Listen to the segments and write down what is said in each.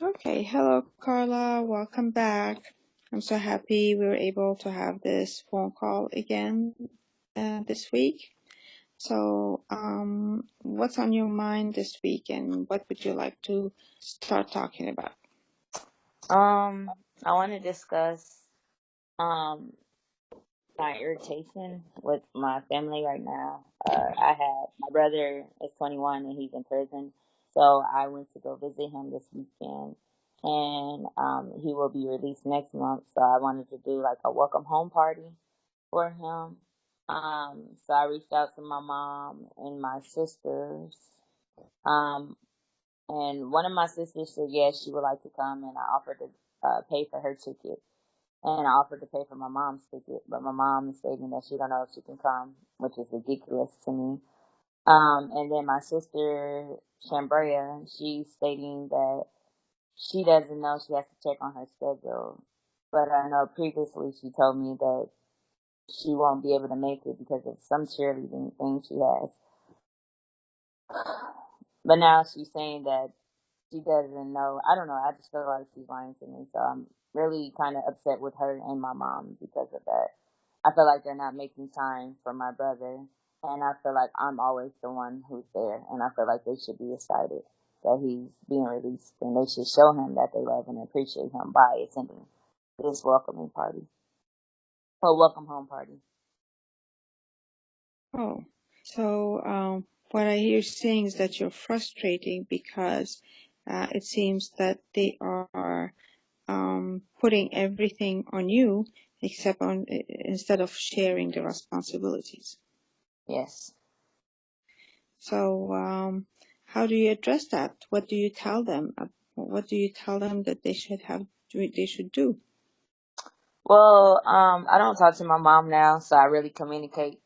Okay, hello Carla, welcome back. I'm so happy we were able to have this phone call again this week. So, what's on your mind this week and what would you like to start talking about? I want to discuss um my irritation with my family right now. I had my brother is 21 and he's in prison, so I went to go visit him this weekend, and he will be released next month. So I wanted to do like a welcome home party for him. So I reached out to my mom and my sisters. Um, and one of my sisters said yes, she would like to come, and I offered to pay for her ticket. And I offered to pay for my mom's ticket, but my mom is stating that she don't know if she can come, which is ridiculous to me. And then my sister Shambrea, she's stating that she doesn't know, she has to check on her schedule. But I know previously she told me that she won't be able to make it because of some cheerleading thing she has. But now she's saying that she doesn't know. I don't know. I just feel like she's lying to me. So I'm really kind of upset with her and my mom because of that. I feel like they're not making time for my brother. And I feel like I'm always the one who's there. And I feel like they should be excited that he's being released. And they should show him that they love and appreciate him by attending this welcoming party. Or welcome home party. Oh, so what I hear saying is that you're frustrating because it seems that they are putting everything on you except on instead of sharing the responsibilities. Yes. So how do you address that? What do you tell them? What do you tell them that they should do? Well, I don't talk to my mom now, so I really communicate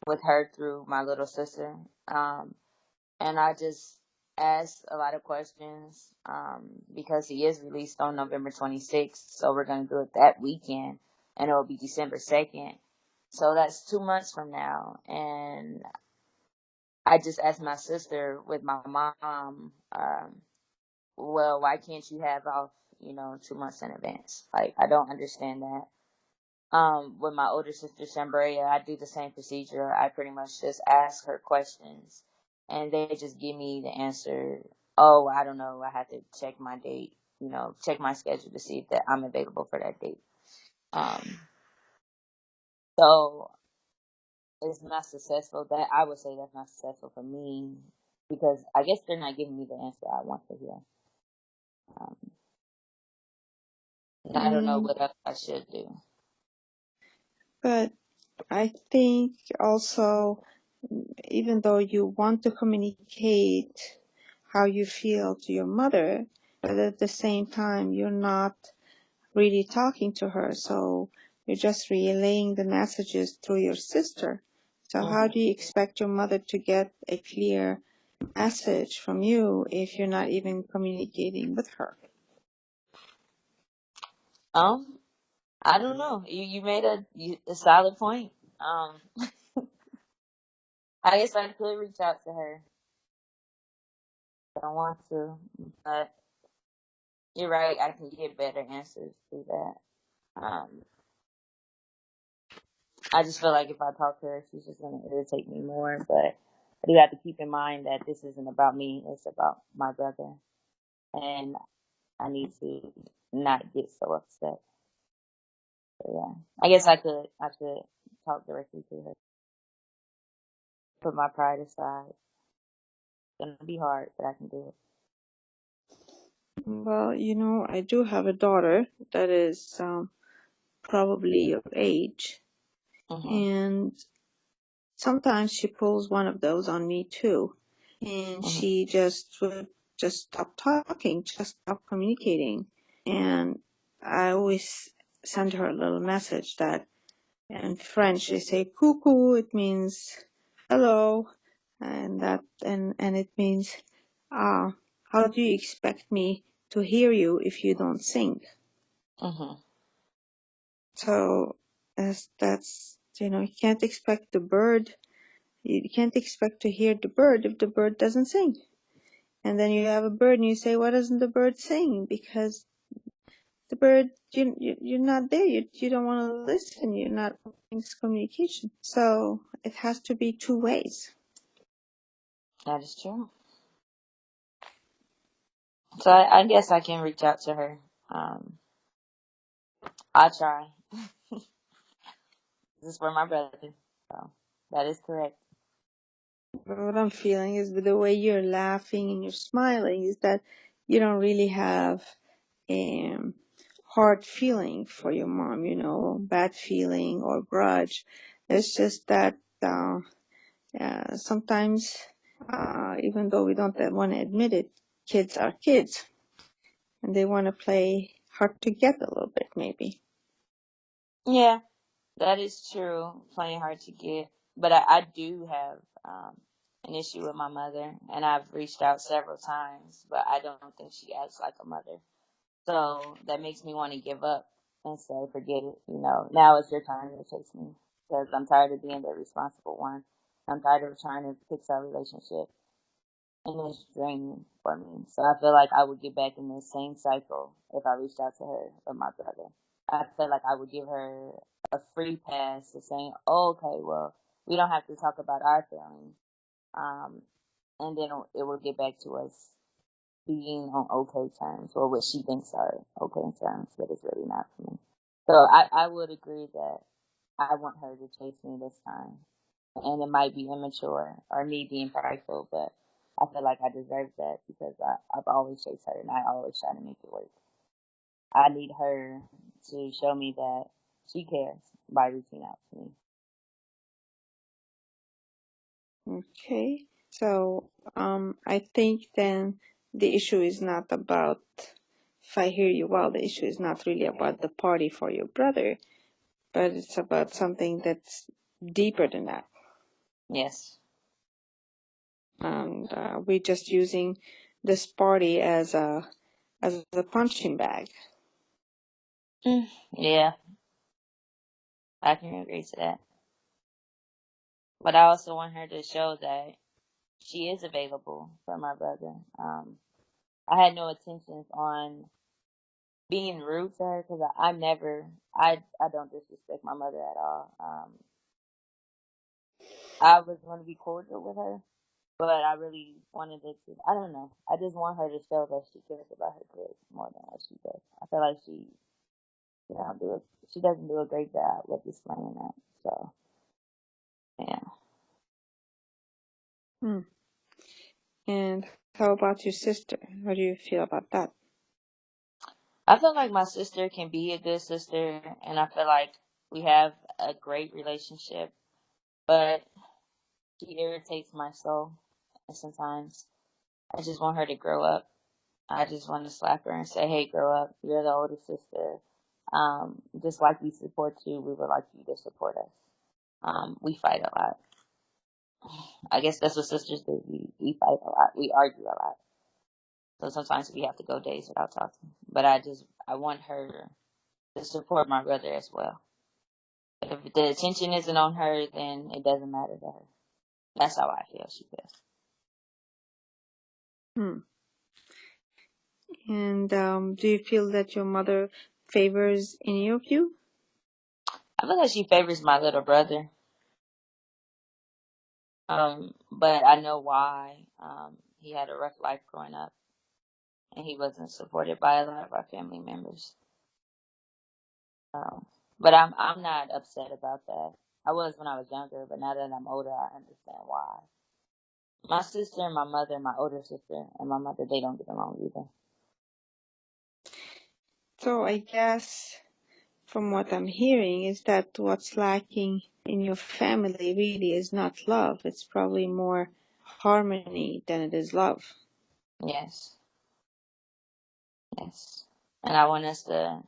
with her through my little sister. And I just ask a lot of questions because he is released on November 26th, so we're going to do it that weekend, and it will be December 2nd. So that's 2 months from now. And I just asked my sister with my mom, well, why can't you have off, 2 months in advance? Like, I don't understand that. With my older sister Shambrea, I do the same procedure. I pretty much just ask her questions, and they just give me the answer. Oh, I don't know. I have to check my date. Check my schedule to see if that I'm available for that date. Um, so it's not successful. That I would say that's not successful for me because I guess they're not giving me the answer I want to hear. Um, and I don't know Mm, what else I should do. but I think also, even though you want to communicate how you feel to your mother, but at the same time, you're not really talking to her. So you're just relaying the messages through your sister. So how hmm do you expect your mother to get a clear message from you if you're not even communicating with her? Um, I don't know. You made a solid point. Um, I guess I could reach out to her. I don't want to, but you're right. I can get better answers through that. Um, I just feel like if I talk to her, she's just gonna irritate me more. But I do have to keep in mind that this isn't about me; it's about my brother, and I need to not get so upset. So yeah, I guess I could talk directly to her, put my pride aside. It's gonna be hard, but I can do it. Well, I do have a daughter that is probably your age, Mhm. and sometimes she pulls one of those on me too. And Mhm. she just would just stop talking, just stop communicating. And I always send her a little message that in French they say coucou, it means hello, and it means how do you expect me to hear you if you don't sing? Mhm. So that's you can't expect the bird. You can't expect to hear the bird if the bird doesn't sing. And then you have a bird and you say, what isn't the bird saying? Because the bird, you're not there. You don't want to listen. You're not in this communication. So it has to be two ways. That is true. So I guess I can reach out to her. I'll try. This is for my brother. So that is correct. But what I'm feeling is with the way you're laughing and you're smiling is that you don't really have a hard feeling for your mom, bad feeling or grudge. It's just that sometimes, even though we don't want to admit it, kids are kids and they want to play hard to get a little bit, maybe. Yeah, that is true. Playing hard to get. But I do have an issue with my mother, and I've reached out several times, but I don't think she acts like a mother. So that makes me want to give up and say, forget it. Now it's your time to chase me because I'm tired of being the responsible one. I'm tired of trying to fix our relationship, and it's draining for me. So I feel like I would get back in the same cycle if I reached out to her or my brother. I feel like I would give her a free pass to saying, oh, okay, well, we don't have to talk about our feelings. Um, and then it will get back to us being on okay terms, or what she thinks are okay terms, but it's really not for me. So I would agree that I want her to chase me this time. And it might be immature or me being prideful, but I feel like I deserve that because I've always chased her and I always try to make it work. I need her to show me that she cares by reaching out to me. Okay. So I think then the issue is not about, if I hear you well, the issue is not really about the party for your brother, but it's about something that's deeper than that. Yes. And we're just using this party as a punching bag. Yeah, I can agree to that. But I also want her to show that she is available for my brother. I had no intentions on being rude to her because I don't disrespect my mother at all. I was going to be cordial with her, but I really wanted it to. I don't know. I just want her to show that she cares about her kids more than what she does. I feel like she doesn't do a great job with displaying that. So yeah, Hmm. And how about your sister? How do you feel about that? I feel like my sister can be a good sister, and I feel like we have a great relationship. But she irritates my soul, and sometimes I just want her to grow up. I just want to slap her and say, "Hey, grow up. You're the older sister. Just like we support you, we would like you to support us." We fight a lot. I guess that's what sisters do. We fight a lot. We argue a lot. So sometimes we have to go days without talking. But I want her to support my brother as well. If the attention isn't on her, then it doesn't matter to her. That's how I feel she feels. Hmm. And do you feel that your mother favors any of you? I feel like she favors my little brother. But I know why. He had a rough life growing up, and he wasn't supported by a lot of our family members. Um, but I'm not upset about that. I was when I was younger, but now that I'm older, I understand why. My sister and my mother, my older sister and my mother, they don't get along either. So I guess from what I'm hearing is that what's lacking in your family really is not love. It's probably more harmony than it is love. Yes, yes. And I want us to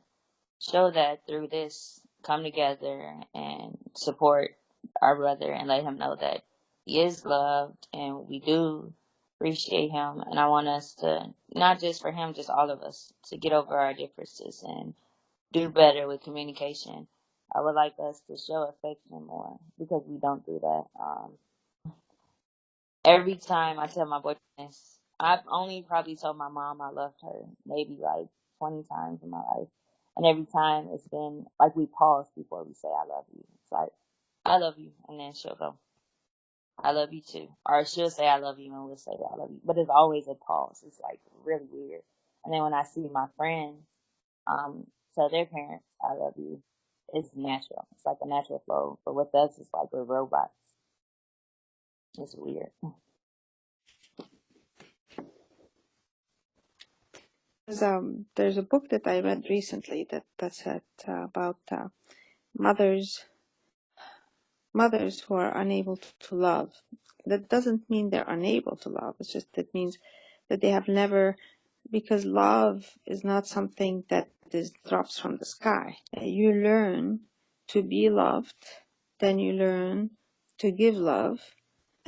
show that through this, come together and support our brother and let him know that he is loved and we do appreciate him. And I want us to, not just for him, just all of us, to get over our differences and do better with communication. I would like us to show affection more because we don't do that. Every time I tell my boyfriend this, I've only probably told my mom I loved her maybe like 20 times in my life. And every time it's been like we pause before we say I love you. It's like, I love you. And then she'll go, I love you too. Or she'll say I love you and we'll say I love you. But it's always a pause. It's like really weird. And then when I see my friends tell their parents I love you, it's natural. It's like a natural flow. But with us, it's like we're robots. It's weird. There's a book that I read recently that said about mothers who are unable to love. That doesn't mean they're unable to love. It's just that means that they have never, because love is not something that drops from the sky. You learn to be loved, then you learn to give love,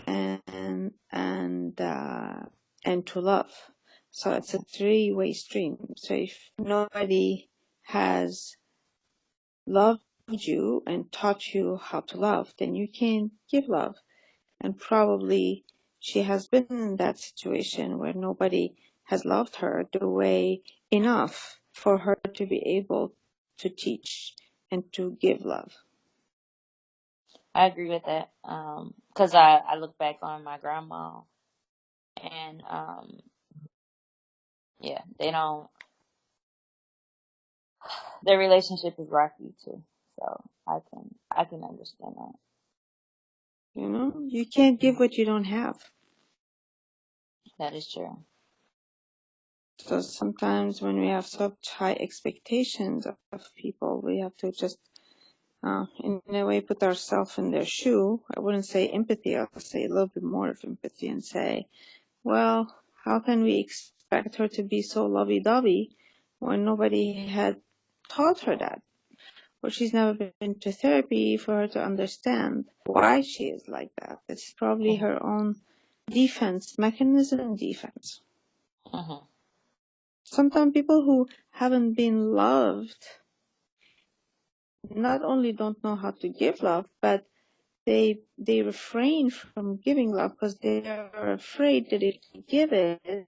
and to love. So it's a three-way stream. So if nobody has loved you and taught you how to love, then you can't give love. And probably she has been in that situation where nobody has loved her the way enough for her to be able to teach and to give love. I agree with that. Cause I look back on my grandma and, yeah, they don't, their relationship is rocky too. So I can understand that. You know, you can't give what you don't have. That is true. So sometimes when we have such high expectations of people, we have to just, in a way, put ourselves in their shoe. I wouldn't say empathy, I'll say a little bit more of empathy and say, well, how can we expect her to be so lovey-dovey when nobody had taught her that? Or she's never been to therapy for her to understand why she is like that. It's probably Mm-hmm. her own defense mechanism. Mm-hmm. Sometimes people who haven't been loved not only don't know how to give love, but they refrain from giving love because they are afraid that if they give it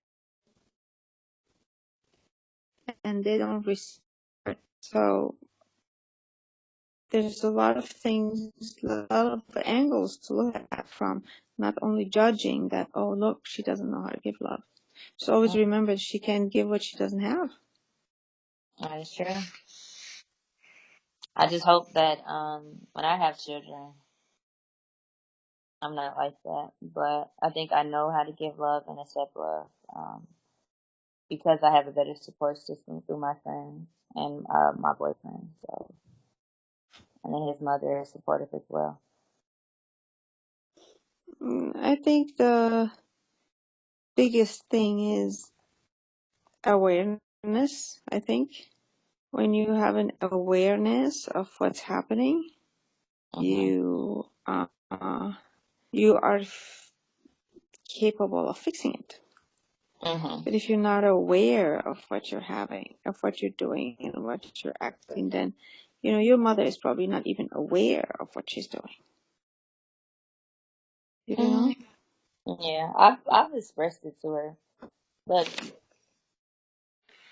and they don't receive it. So there's a lot of things, a lot of angles to look at from, not only judging that, oh, look, she doesn't know how to give love. Just always remember she can't give what she doesn't have. That is true. I just hope that when I have children, I'm not like that. But I think I know how to give love and accept love because I have a better support system through my friends and my boyfriend. So, and then his mother is supportive as well. I think the biggest thing is awareness. I think when you have an awareness of what's happening, Mm-hmm. you are capable of fixing it. Mm-hmm. But if you're not aware of what you're having, of what you're doing, and what you're acting, then, you know, your mother is probably not even aware of what she's doing. You know? Yeah, I've expressed it to her, but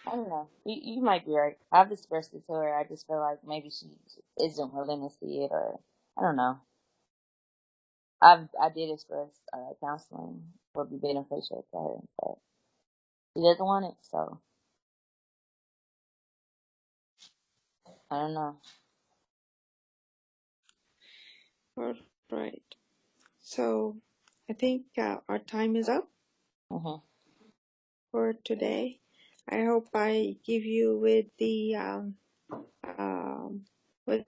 I don't know. You might be right. I've expressed it to her. I just feel like maybe she isn't willing to see it, or I don't know. I did express counseling would be beneficial to her, but she doesn't want it, so I don't know. All right. So I think our time is up Mhm. for today. I hope I give you with the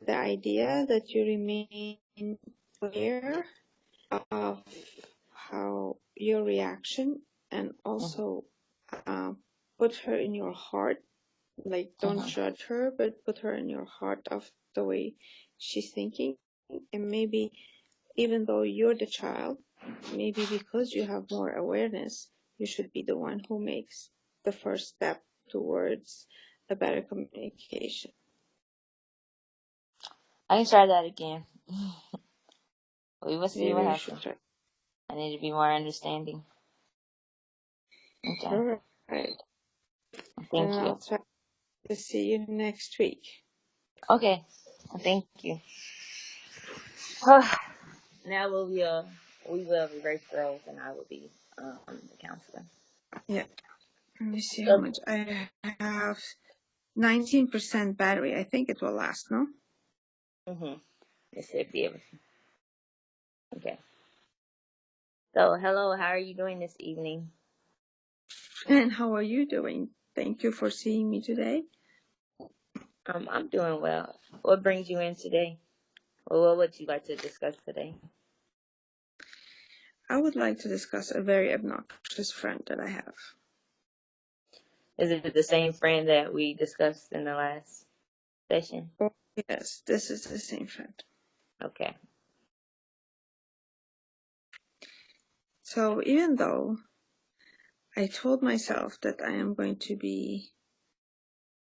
idea that you remain aware of how your reaction, and Mhm. also put her in your heart. Like, don't Mhm. judge her, but put her in your heart of the way she's thinking. And maybe even though you're the child, maybe because you have more awareness, you should be the one who makes the first step towards a better communication. I can try that again. We will see You what really should happens. try. I need to be more understanding. Okay. All right. And Thank you. I'll try to see you next week. Okay. Thank you. Now we will reverse roles, and I will be the counselor. Yeah. Let me see how So, much I have. 19% battery. I think it will last, no? it should be able to. Okay. So, hello. How are you doing this evening? And how are you doing? Thank you for seeing me today. I'm doing well. What brings you in today? Or what would you like to discuss today? I would like to discuss a very obnoxious friend that I have. Is it the same friend that we discussed in the last session? Oh, yes, this is the same friend. Okay. So even though I told myself that I am going to be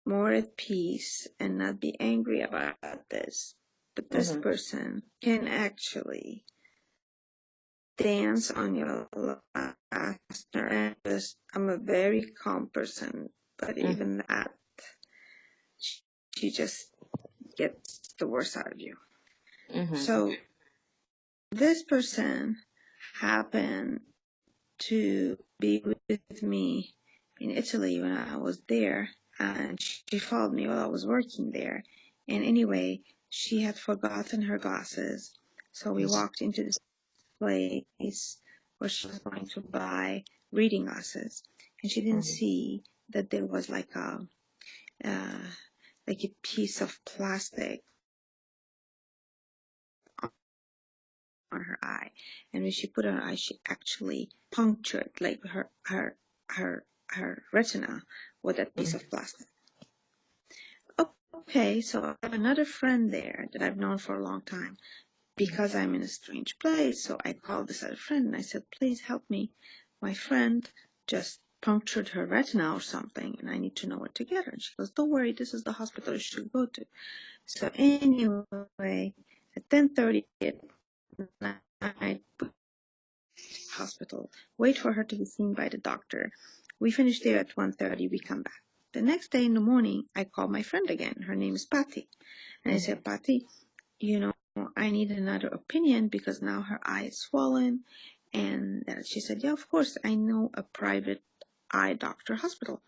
more at peace and not be angry about this, but this Mhm. person can actually dance on your laughter. And I'm a very calm person, but Mhm. even that, she just gets the worst out of you. Mhm. So this person happened to be with me in Italy when I was there, and she followed me while I was working there. And anyway, she had forgotten her glasses, so we walked into this place where she was going to buy reading glasses, and she didn't Mhm. see that there was uh, like a piece of plastic on her eye, and when she put it on her eye, she actually punctured like her retina with that piece Mhm. of plastic. Okay, so I have another friend there that I've known for a long time. Because I'm in a strange place, so I called this other friend and I said, please help me. My friend just punctured her retina or something, and I need to know where to get her. And she goes, don't worry, this is the hospital you should go to. So anyway, at 10:30 at night, hospital, wait for her to be seen by the doctor. We finish there at 1:30, we come back. The next day in the morning, I call my friend again. Her name is Patty. And I said, Patty, you know, I need another opinion because now her eye is swollen. And she said, yeah, of course, I know a private eye doctor hospital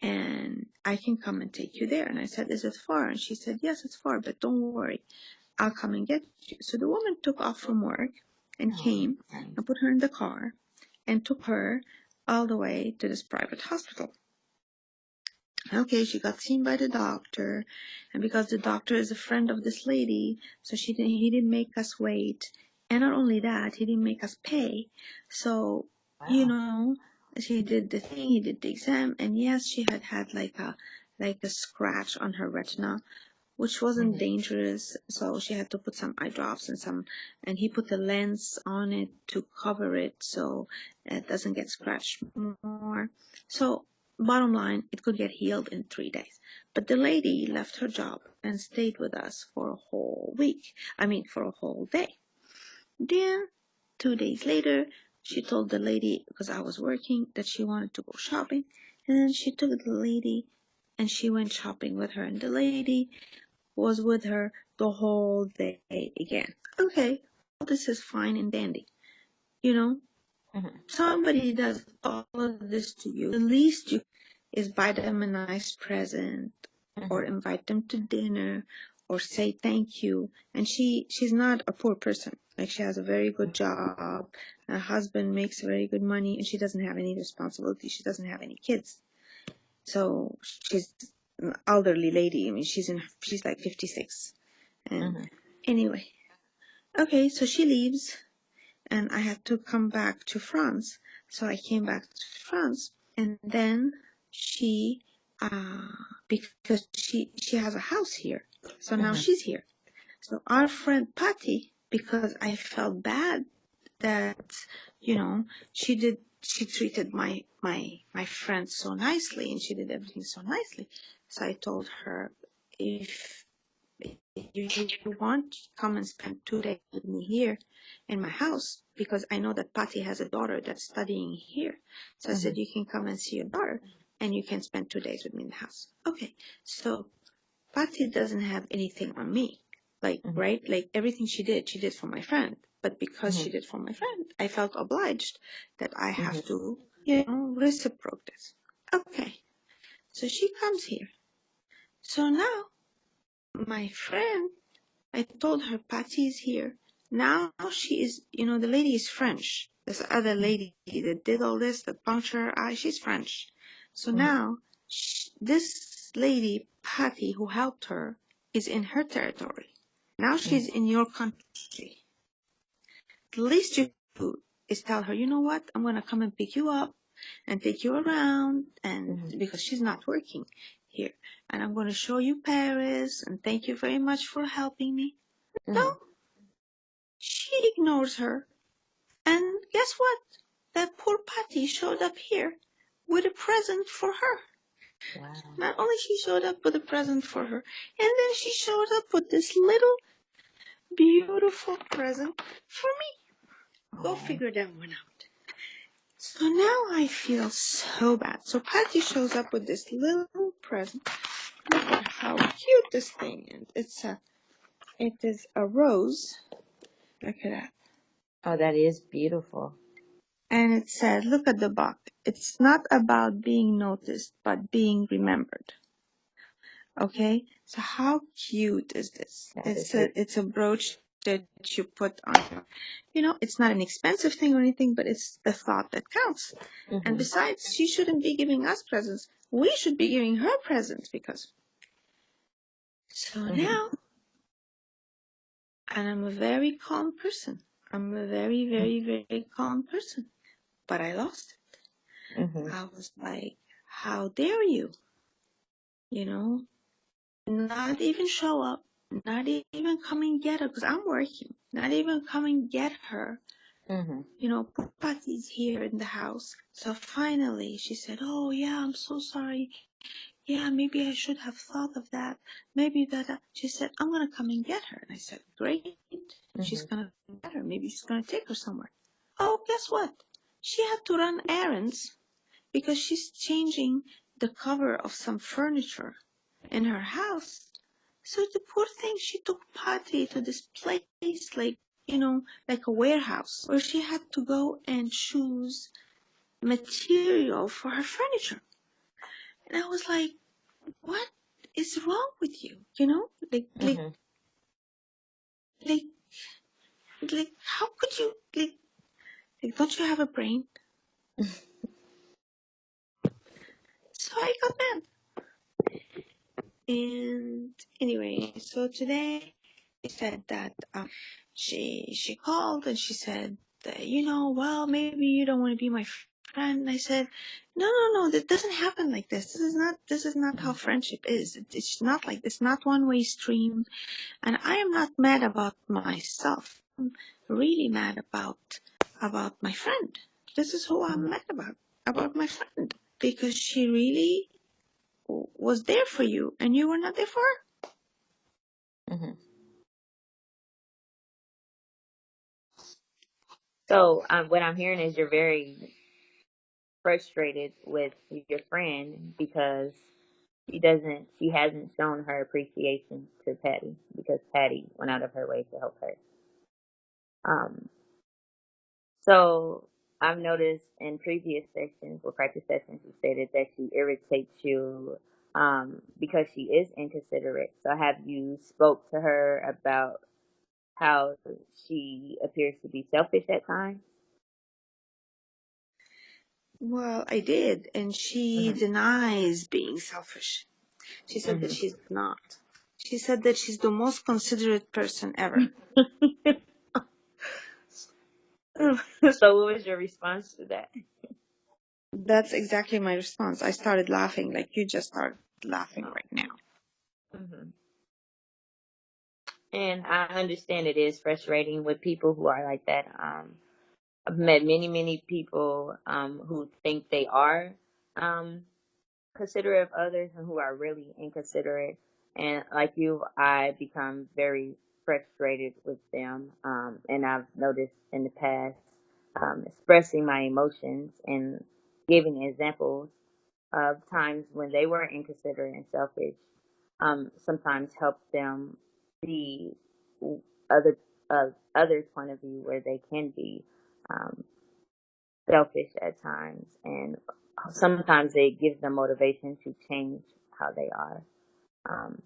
and I can come and take you there. And I said, is it far? And she said, yes, it's far, but don't worry. I'll come and get you. So the woman took off from work and came and put her in the car and took her all the way to this private hospital. Okay, she got seen by the doctor, and because the doctor is a friend of this lady, so he didn't make us wait. And not only that, he didn't make us pay. So, you Wow. know, she did the thing, he did the exam, and yes, she had like a scratch on her retina, which wasn't dangerous. So she had to put some eye drops and he put a lens on it to cover it so it doesn't get scratched more. So bottom line, it could get healed in 3 days. But the lady left her job and stayed with us for a whole week. I mean, for a whole day. Then 2 days later, she told the lady, because I was working, that she wanted to go shopping. And then she took the lady and she went shopping with her. And the lady was with her the whole day again. Okay, all this is fine and dandy. You know, Mhm. somebody does all of this to you. The least you is buy them a nice present or Mhm. invite them to dinner or say thank you. And she's not a poor person. Like she has a very good job. Her husband makes very good money and she doesn't have any responsibility. She doesn't have any kids. So she's an elderly lady. I mean, she's like 56. And Mhm. anyway, okay, so she leaves, and I had to come back to France. So I came back to France, and then she, because she has a house here, so now Mhm. she's here. So our friend Patty, because I felt bad that she treated my friend so nicely, and she did everything so nicely. So I told her if you want, come and spend 2 days with me here in my house, because I know that Patty has a daughter that's studying here. So I said, you can come and see your daughter and you can spend 2 days with me in the house. Okay. So Patty doesn't have anything on me. Like, right? Like everything she did for my friend. But because she did for my friend, I felt obliged that I have to, reciprocate this. Okay. So she comes here. So now my friend, I told her Patty is here. Now she is, the lady is French. This other lady that did all this, that punctured her eye, she's French. So now this lady, Patty, who helped her, is in her territory. Now she's in your country. The least you do is tell her, you know what, I'm going to come and pick you up and take you around, and because she's not working here, and I'm going to show you Paris, and thank you very much for helping me. No, she ignores her. And guess what? That poor Patty showed up here with a present for her. Wow. Not only she showed up with a present for her, and then she showed up with this little beautiful present for me. Go figure that one out. So now I feel so bad. So Patty shows up with this little present. Look at how cute this thing is. It is a rose. Look at that. Oh, that is beautiful. And it said, look at the box. It's not about being noticed, but being remembered. Okay? So how cute is this? It's a brooch that you put on. It's not an expensive thing or anything, but it's the thought that counts. And besides, she shouldn't be giving us presents. We should be giving her presents because. So now, and I'm a very calm person. I'm a very, very, very calm person. But I lost it. I was like, how dare you? Not even show up, not even come and get her, because I'm working, not even come and get her. Poor Patty's here in the house. So finally she said, oh yeah, I'm so sorry. Yeah, maybe I should have thought of that. Maybe that. She said, I'm going to come and get her. And I said, great. She's going to get her. Maybe she's going to take her somewhere. Oh, guess what? She had to run errands because she's changing the cover of some furniture in her house. So the poor thing, she took Patty to this place, like a warehouse, where she had to go and choose material for her furniture. And I was like, what is wrong with you? Like, how could you, don't you have a brain? So I got mad. And anyway, so today she said that she called and she said that, well, maybe you don't want to be my friend. And I said, no, that doesn't happen like this. This is not how friendship is. It's not like this, not one-way stream. And I am not mad about myself. I'm really mad about my friend. This is who I'm mad about my friend, because she really was there for you and you were not there for her. So what I'm hearing is you're very frustrated with your friend because she hasn't shown her appreciation to Patty because Patty went out of her way to help her. So I've noticed in previous sessions or practice sessions, you stated that she irritates you because she is inconsiderate. So have you spoke to her about how she appears to be selfish at times? Well, I did, and she denies being selfish. She said that she's not. She said that she's the most considerate person ever. So what was your response to that? That's exactly my response. I started laughing like you just started laughing right now. And I understand it is frustrating with people who are like that. I've met many, many people who think they are considerate of others and who are really inconsiderate. And like you, I become very frustrated with them. And I've noticed in the past, expressing my emotions and giving examples of times when they were inconsiderate and selfish, sometimes help them see other others' point of view where they can be um, selfish at times, and sometimes it gives them motivation to change how they are. Um,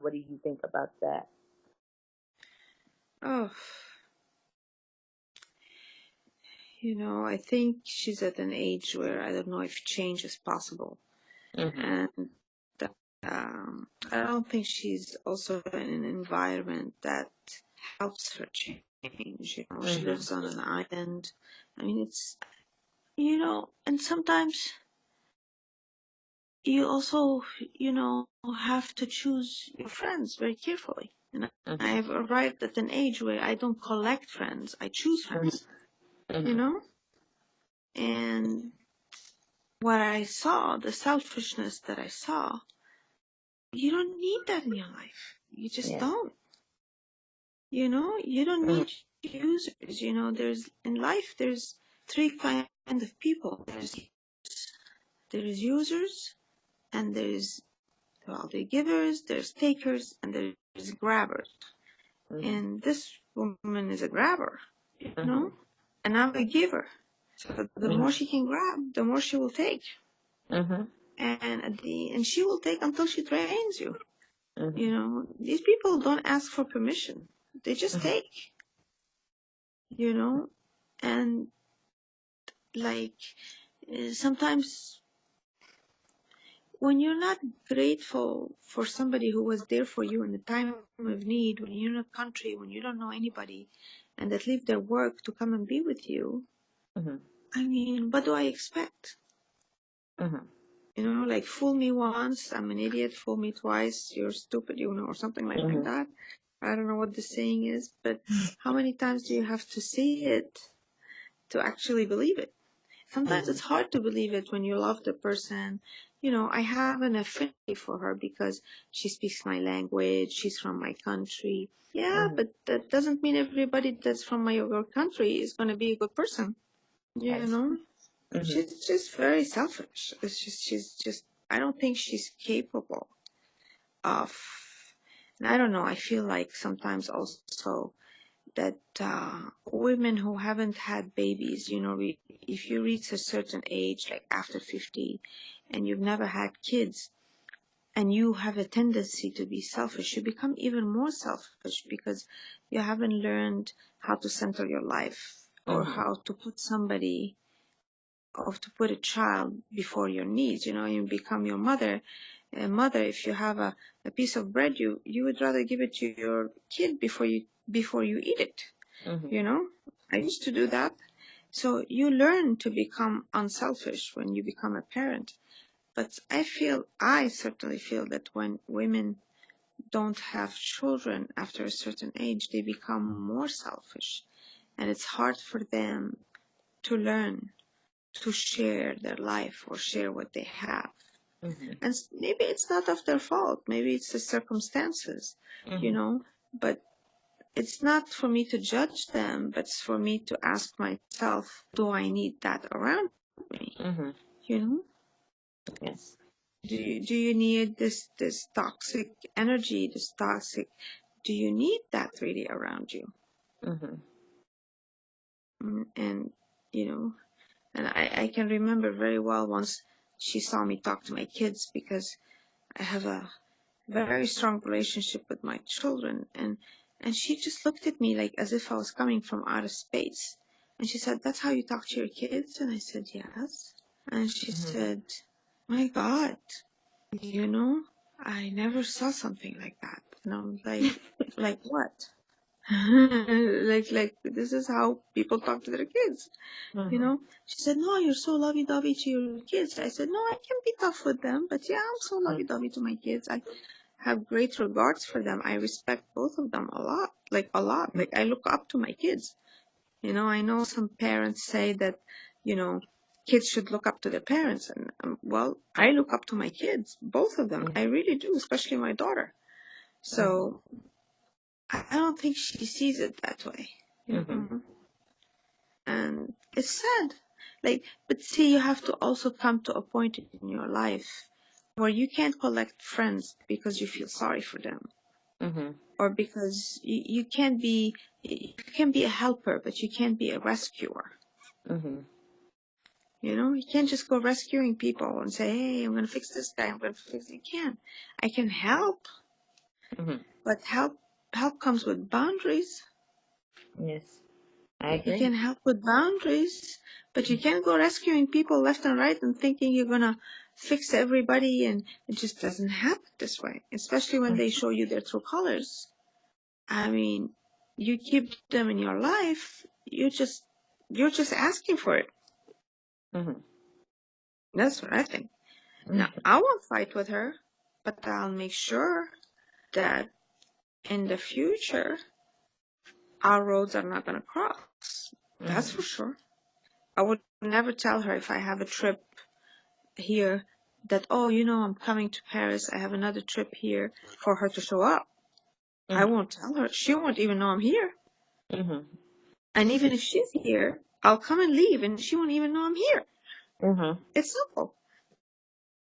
what do you think about that? Oh, I think she's at an age where I don't know if change is possible. Mhm. And I don't think she's also in an environment that helps her change. She Mhm. lives on an island. I mean, it's, and sometimes you also, have to choose your friends very carefully. And I Mhm. have arrived at an age where I don't collect friends, I choose Mhm. friends, you Mhm. know? And what I saw, the selfishness that I saw, you don't need that in your life. You just Yes. don't. You don't Mhm. need users. There's in life there's three kind of people. There's users, and the givers, there's takers, and there's grabbers. Mhm. And this woman is a grabber, you know, Mhm. and I'm a giver. So the more Mhm. she can grab, the more she will take. Mhm. And she will take until she drains you. Mhm. These people don't ask for permission. They just Mhm. take, you know, and like sometimes when you're not grateful for somebody who was there for you in the time of need, when you're in a country, when you don't know anybody, and that leave their work to come and be with you, Mhm. I mean, what do I expect? Mhm. Like fool me once, I'm an idiot, fool me twice, you're stupid, or something like Mhm. that. I don't know what the saying is, but how many times do you have to see it to actually believe it? Sometimes it's Mhm. hard to believe it when you love the person. I have an affinity for her because she speaks my language, she's from my country. Yeah, Mhm. but that doesn't mean everybody that's from your country is going to be a good person. You Yes. know, Mhm. she's just very selfish. She's just, I don't think she's capable of, and I don't know, I feel like sometimes also that women who haven't had babies, if you reach a certain age, like after 50, and you've never had kids, and you have a tendency to be selfish, you become even more selfish because you haven't learned how to center your life or Mhm. how to put somebody or to put a child before your needs. You become your mother. A mother, if you have a piece of bread, you would rather give it to your kid before you eat it. you Mhm. know I used to do that. So you learn to become unselfish when you become a parent. But I certainly feel that when women don't have children after a certain age, they become more selfish, and it's hard for them to learn to share their life or share what they have. Mhm. And maybe it's not of their fault, maybe it's the circumstances, you Mhm. know but it's not for me to judge them, but it's for me to ask myself, do I need that around me? Mhm. You know, Yes. do you need this toxic energy, this toxic? Do you need that really around you? Mhm. And you know, and I can remember very well once she saw me talk to my kids because I have a very strong relationship with my children, and she just looked at me like as if I was coming from outer space, and she said, "That's how you talk to your kids?" And I said, "Yes." And she Mhm. said, "My God, you know I never saw something like that." And I'm like what? Like this is how people talk to their kids. Mhm. She said, "No, you're so lovey-dovey to your kids." I said, "No, I can be tough with them, but yeah, I'm so Mhm. lovey-dovey to my kids. I have great regards for them. I respect both of them a lot, like a lot. Like I look up to my kids. I know some parents say that, you know, kids should look up to their parents. And well, I look up to my kids, both of them. I really do, especially my daughter. So I don't think she sees it that way. You know? And it's sad. Like, but see, you have to also come to a point in your life where you can't collect friends because you feel sorry for them, or because you can't be, you can be a helper, but you can't be a rescuer. You know, you can't just go rescuing people and say, hey, I'm going to fix this guy, I'm going to fix. You can't. I can help, but help comes with boundaries. Yes, I You agree. can help with boundaries, but you can't go rescuing people left and right and thinking you're going to fix everybody, and it just doesn't happen this way, especially when they show you their true colors. I mean, you keep them in your life, you're just asking for it. That's what I think. Now, I won't fight with her, but I'll make sure that in the future, our roads are not going to cross. That's for sure. I would never tell her if I have a trip here that, oh, you know, I'm coming to Paris, I have another trip here, for her to show up. I won't tell her. She won't even know I'm here. And even if she's here, I'll come and leave and she won't even know I'm here. It's simple.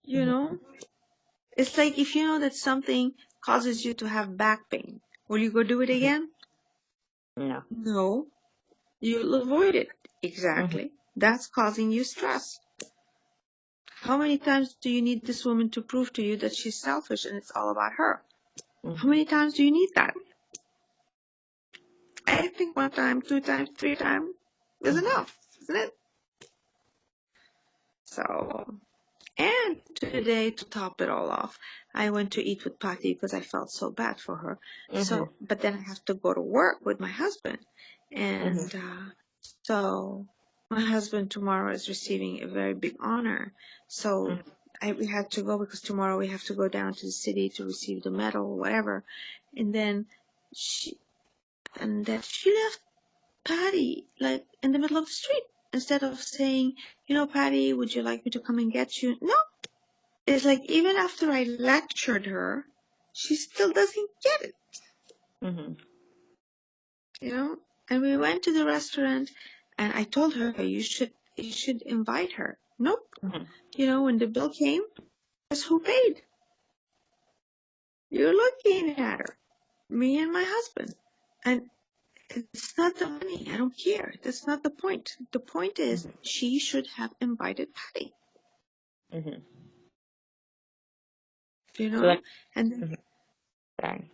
You know? It's like if you know that something causes you to have back pain, will you go do it again? No. No. You'll avoid it. Exactly. That's causing you stress. How many times do you need this woman to prove to you that she's selfish and it's all about her? How many times do you need that? I think 1 time, 2 times, 3 times is enough, isn't it? So, and today, to top it all off, I went to eat with Patty because I felt so bad for her. So, but then I have to go to work with my husband. And so my husband tomorrow is receiving a very big honor. So we had to go because tomorrow we have to go down to the city to receive the medal or whatever. And then she left Patty like in the middle of the street instead of saying, you know, Patty, would you like me to come and get you? No. It's like even after I lectured her, she still doesn't get it. You know? And we went to the restaurant and I told her you should invite her. Nope. You know, when the bill came, guess who paid? You're looking at her. Me and my husband. And it's not the money. I don't care. That's not the point. The point is she should have invited Patty. You So, know? And sorry.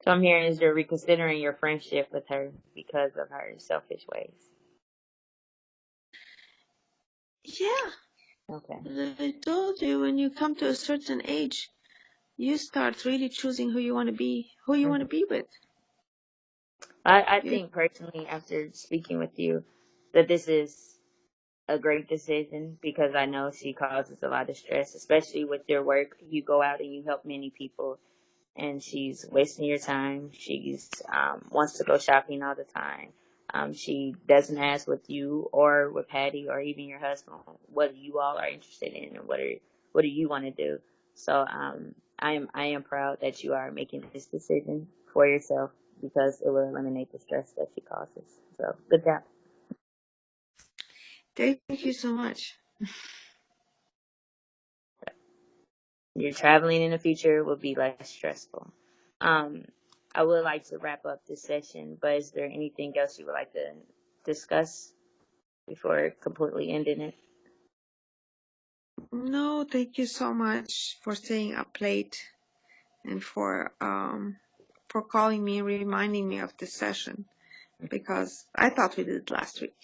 So I'm hearing is you're reconsidering your friendship with her because of her selfish ways. yeah, Okay. I told you when you come to a certain age, you start really choosing who you want to be with. I You, think personally, after speaking with you, that this is a great decision because I know she causes a lot of stress, especially with your work. You go out and you help many people, and she's wasting your time. She's wants to go shopping all the time. She doesn't ask with you or with Patty or even your husband what you all are interested in and what do you want to do. So I am proud that you are making this decision for yourself because it will eliminate the stress that she causes. So good job. thank you so much. Your traveling in the future will be less stressful. Um, I would like to wrap up this session, but is there anything else you would like to discuss before completely ending it? No, thank you so much for staying up late and for calling me and reminding me of this session because I thought we did it last week.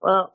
Well,